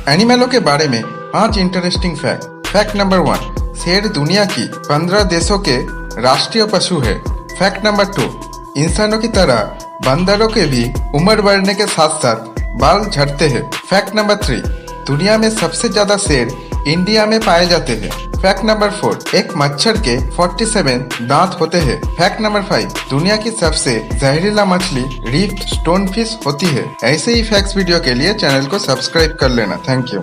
एनिमलों के बारे में 5 इंटरेस्टिंग फैक्ट। फैक्ट नंबर 1, शेर दुनिया की 15 देशों के राष्ट्रीय पशु है। फैक्ट नंबर 2, इंसानों की तरह बंदरों के भी उम्र बढ़ने के साथ साथ बाल झड़ते हैं। फैक्ट नंबर 3, दुनिया में सबसे ज्यादा शेर इंडिया में पाए जाते हैं। फैक्ट नंबर 4, एक मच्छर के 47 दांत होते हैं। फैक्ट नंबर 5, दुनिया की सबसे जहरीला मछली रीफ स्टोनफिश होती है। ऐसे ही फैक्ट्स वीडियो के लिए चैनल को सब्सक्राइब कर लेना। Thank you.